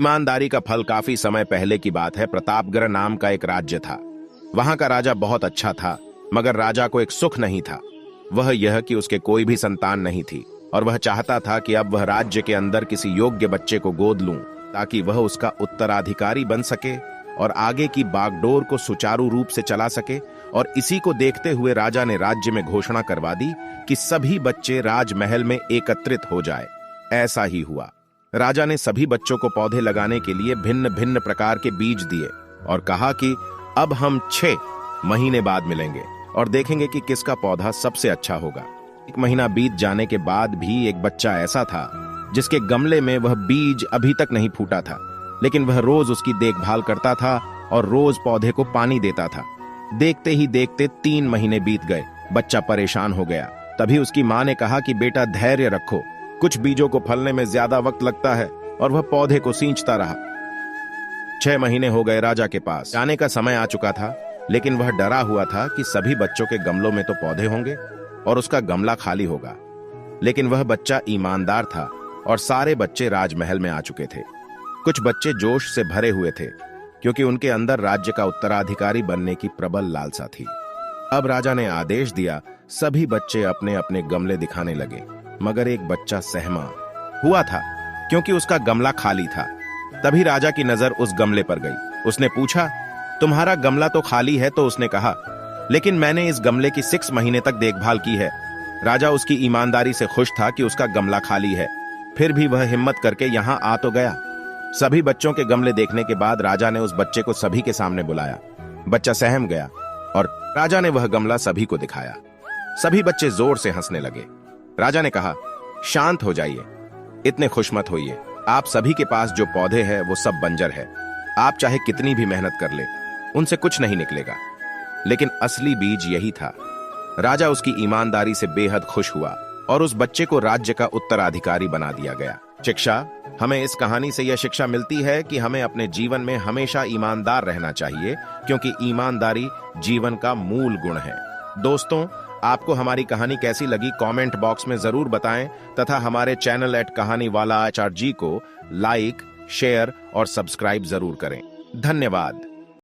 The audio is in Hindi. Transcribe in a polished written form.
ईमानदारी का फल काफी समय पहले की बात है। प्रतापगढ़ नाम का एक राज्य था। वहां का राजा बहुत अच्छा था, मगर राजा को एक सुख नहीं था। वह यह कि उसके कोई भी संतान नहीं थी और वह चाहता था कि अब वह राज्य के अंदर किसी योग्य बच्चे को गोद लूं ताकि वह उसका उत्तराधिकारी बन सके और आगे की बागडोर को सुचारू रूप से चला सके। और इसी को देखते हुए राजा ने राज्य में घोषणा करवा दी कि सभी बच्चे राजमहल में एकत्रित हो जाए। ऐसा ही हुआ। राजा ने सभी बच्चों को पौधे लगाने के लिए भिन्न भिन्न प्रकार के बीज दिए और कहा कि अब हम 6 महीने बाद मिलेंगे और देखेंगे कि किसका पौधा सबसे अच्छा होगा। 1 महीना बीत जाने के बाद भी एक बच्चा ऐसा था जिसके गमले में वह बीज अभी तक नहीं फूटा था, लेकिन वह रोज उसकी देखभाल करता था और रोज पौधे को पानी देता था। देखते ही देखते 3 महीने बीत गए। बच्चा परेशान हो गया। तभी उसकी मां ने कहा कि बेटा धैर्य रखो, कुछ बीजों को फलने में ज्यादा वक्त लगता है। और वह पौधे को सींचता रहा। 6 महीने हो गए। राजा के पास जाने का समय आ चुका था, लेकिन वह डरा हुआ था कि सभी बच्चों के गमलों में तो पौधे होंगे और उसका गमला खाली होगा। लेकिन वह बच्चा ईमानदार था और सारे बच्चे राजमहल में आ चुके थे। कुछ बच्चे जोश से भरे हुए थे क्योंकि उनके अंदर राज्य का उत्तराधिकारी बनने की प्रबल लालसा थी। अब राजा ने आदेश दिया, सभी बच्चे अपने अपने गमले दिखाने लगे, मगर एक बच्चा सहमा हुआ था क्योंकि उसका गमला खाली था। तभी राजा की नजर उस गमले पर गई। उसने पूछा, तुम्हारा गमला तो खाली है? तो उसने कहा, लेकिन मैंने इस गमले की 6 महीने तक देखभाल की है। राजा उसकी ईमानदारी से खुश था कि उसका गमला खाली है, फिर भी वह हिम्मत करके यहां आ तो गया। सभी बच्चों के गमले देखने के बाद राजा ने उस बच्चे को सभी के सामने बुलाया। बच्चा सहम गया और राजा ने वह गमला सभी को दिखाया। सभी बच्चे जोर से हंसने लगे। राजा ने कहा, शांत हो जाइए, इतने खुश मत होइए। आप सभी के पास जो पौधे हैं वो सब बंजर है। आप चाहे कितनी भी मेहनत कर ले, उनसे कुछ नहीं निकलेगा। लेकिन असली बीज यही था। राजा उसकी ईमानदारी से बेहद खुश हुआ और उस बच्चे को राज्य का उत्तराधिकारी बना दिया गया। शिक्षा, हमें इस कहानी से यह शिक्षा मिलती है कि हमें अपने जीवन में हमेशा ईमानदार रहना चाहिए, क्योंकि ईमानदारी जीवन का मूल गुण है। दोस्तों, आपको हमारी कहानी कैसी लगी कमेंट बॉक्स में जरूर बताएं तथा हमारे चैनल @कहानीवाला HRG को लाइक, शेयर और सब्सक्राइब जरूर करें। धन्यवाद।